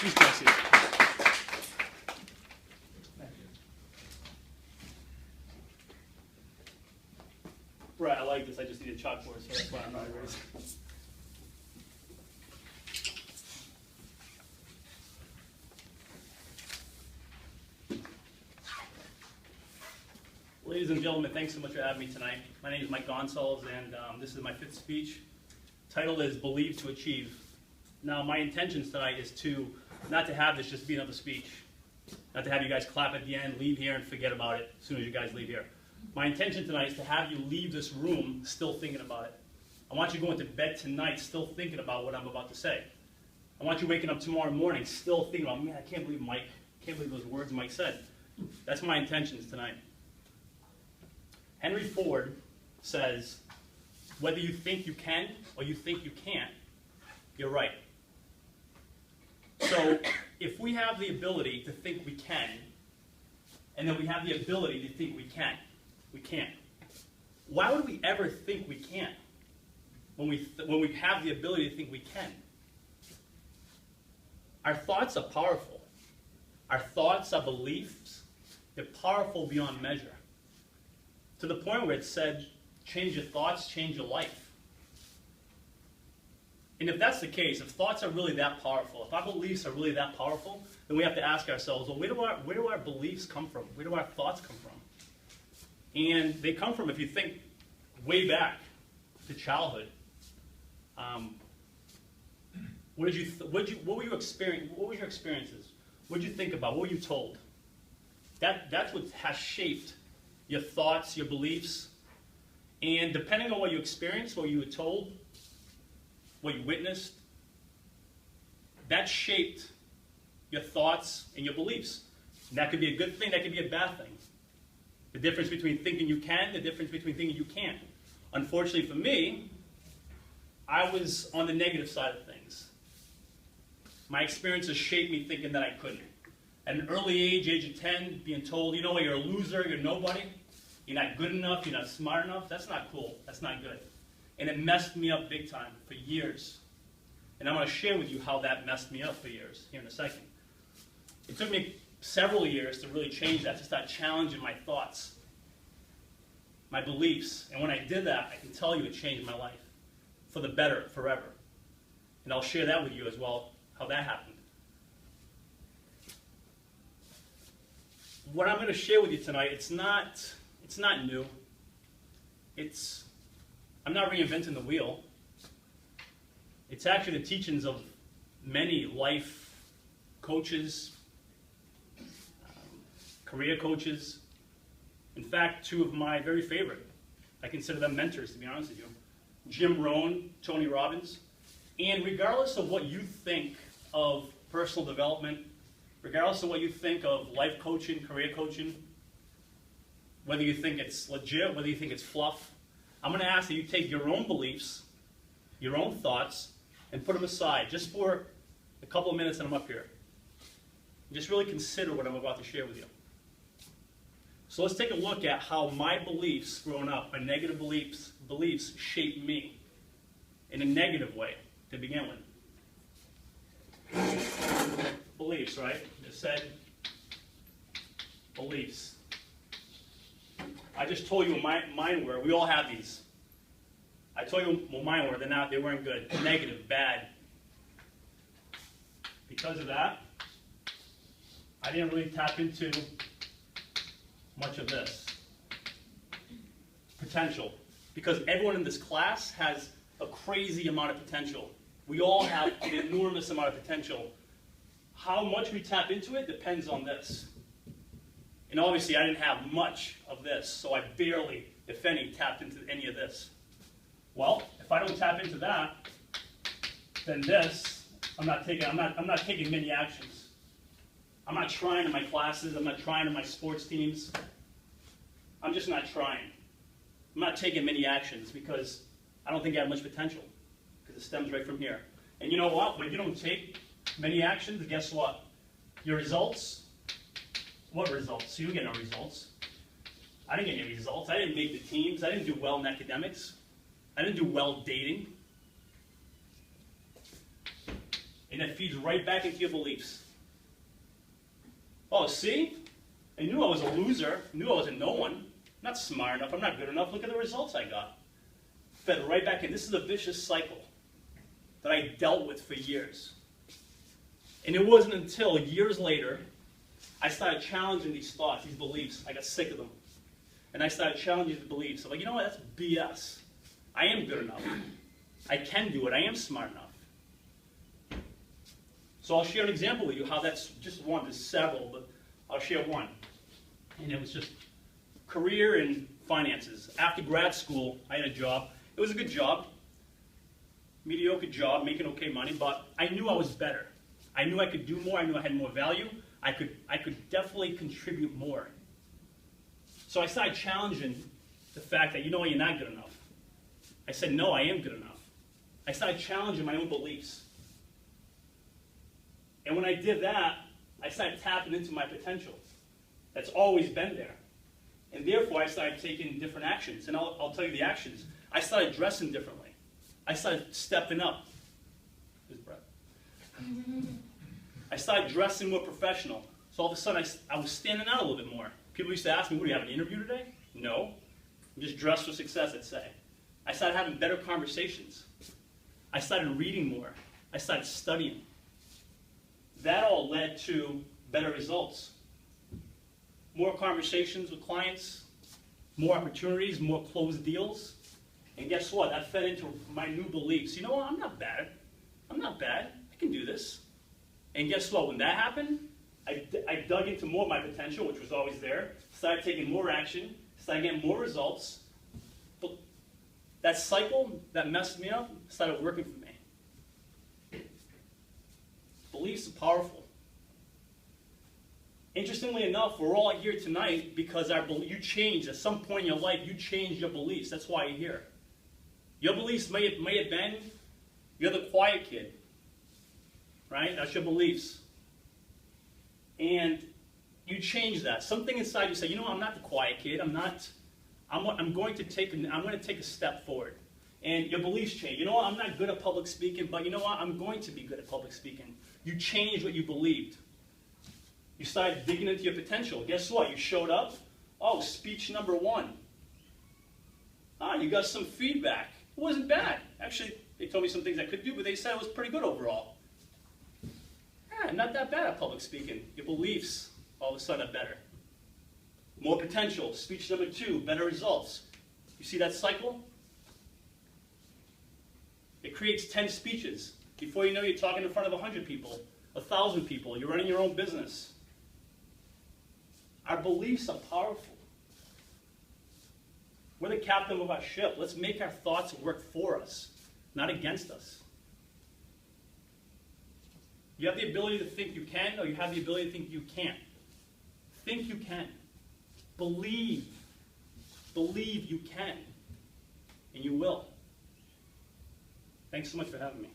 Please take a seat. Right, I like this. I just need a chalkboard, so that's why I'm not erasing. Ladies and gentlemen, thanks so much for having me tonight. My name is Mike Gonsalves, and this is my 5th speech. Title is Believe to Achieve. Now, my intentions tonight is not to have this just be another speech, not to have you guys clap at the end, leave here, and forget about it as soon as you guys leave here. My intention tonight is to have you leave this room still thinking about it. I want you going to bed tonight still thinking about what I'm about to say. I want you waking up tomorrow morning still thinking about, man, I can't believe those words Mike said. That's my intentions tonight. Henry Ford says, whether you think you can or you think you can't, you're right. So if we have the ability to think we can, and then we have the ability to think we can't, why would we ever think we can't when we have the ability to think we can? Our thoughts are powerful. Our thoughts, our beliefs, they're powerful beyond measure. To the point where it said, change your thoughts, change your life. And if that's the case, if thoughts are really that powerful, if our beliefs are really that powerful, then we have to ask ourselves, well, where do our beliefs come from? Where do our thoughts come from? And they come from, if you think way back to childhood, what were your experiences? What did you think about? What were you told? That's what has shaped your thoughts, your beliefs, and depending on what you experienced, what you were told, what you witnessed, that shaped your thoughts and your beliefs. And that could be a good thing, that could be a bad thing. The difference between thinking you can, the difference between thinking you can't. Unfortunately for me, I was on the negative side of things. My experiences shaped me thinking that I couldn't. At an early age of 10, being told, you know what, you're a loser, you're nobody, you're not good enough, you're not smart enough, that's not cool, that's not good. And it messed me up big time for years. And I'm going to share with you how that messed me up for years here in a second. It took me several years to really change that, to start challenging my thoughts, my beliefs. And when I did that, I can tell you it changed my life for the better, forever. And I'll share that with you as well, how that happened. What I'm going to share with you tonight, it's not new. I'm not reinventing the wheel. It's actually the teachings of many life coaches, career coaches. In fact, 2 of my very favorite. I consider them mentors, to be honest with you. Jim Rohn, Tony Robbins. And regardless of what you think of personal development, regardless of what you think of life coaching, career coaching, whether you think it's legit, whether you think it's fluff, I'm going to ask that you take your own beliefs, your own thoughts, and put them aside just for a couple of minutes that I'm up here. And just really consider what I'm about to share with you. So let's take a look at how my beliefs growing up, my negative beliefs shaped me in a negative way to begin with. Beliefs, right? Just said beliefs. I just told you what mine were. We all have these. I told you what mine were. They weren't good. Negative, bad. Because of that, I didn't really tap into much of this. Potential. Because everyone in this class has a crazy amount of potential. We all have an enormous amount of potential. How much we tap into it depends on this. And obviously I didn't have much of this, so I barely, if any, tapped into any of this. Well, if I don't tap into that, then this, I'm not taking many actions. I'm not trying in my classes, I'm not trying in my sports teams. I'm just not trying. I'm not taking many actions because I don't think I have much potential, because it stems right from here. And you know what? When you don't take many actions, guess what? Your results, what results? You get no results. I didn't get any results. I didn't make the teams. I didn't do well in academics. I didn't do well dating. And that feeds right back into your beliefs. Oh, see? I knew I was a loser. I knew I was a no one. I'm not smart enough. I'm not good enough. Look at the results I got. Fed right back in. This is a vicious cycle that I dealt with for years. And it wasn't until years later I started challenging these thoughts, these beliefs. I got sick of them. And I started challenging these beliefs. I'm like, you know what? That's BS. I am good enough. I can do it. I am smart enough. So I'll share an example with you how that's just one. There's several, but I'll share one. And it was just career and finances. After grad school, I had a job. It was a good job. Mediocre job, making okay money, but I knew I was better. I knew I could do more. I knew I had more value. I could definitely contribute more. So I started challenging the fact that, you know what, you're not good enough. I said, no, I am good enough. I started challenging my own beliefs. And when I did that, I started tapping into my potential. That's always been there. And therefore, I started taking different actions. And I'll tell you the actions. I started dressing differently. I started stepping up. Here's Brett. I started dressing more professional. So all of a sudden, I was standing out a little bit more. People used to ask me, what, do you have an interview today? No. I'm just dressed for success, I'd say. I started having better conversations. I started reading more. I started studying. That all led to better results. More conversations with clients, more opportunities, more closed deals. And guess what? That fed into my new beliefs. You know what? I'm not bad. I'm not bad. I can do this. And guess what? When that happened, I dug into more of my potential, which was always there, started taking more action, started getting more results. But that cycle that messed me up started working for me. Beliefs are powerful. Interestingly enough, we're all here tonight because you changed. At some point in your life, you changed your beliefs. That's why you're here. Your beliefs may have been, you're the quiet kid. Right? That's your beliefs. And you change that. Something inside you say, you know what, I'm not the quiet kid. I'm going to take a step forward. And your beliefs change. You know what, I'm not good at public speaking, but you know what, I'm going to be good at public speaking. You changed what you believed. You started digging into your potential. Guess what? You showed up. Oh, speech number 1. You got some feedback. It wasn't bad. Actually, they told me some things I could do, but they said it was pretty good overall. Not that bad at public speaking. Your beliefs all of a sudden are better. More potential. Speech number 2, better results. You see that cycle? It creates 10 speeches. Before you know, you're talking in front of 100 people, 1,000 people. You're running your own business. Our beliefs are powerful. We're the captain of our ship. Let's make our thoughts work for us, not against us. You have the ability to think you can, or you have the ability to think you can't. Think you can. Believe. Believe you can. And you will. Thanks so much for having me.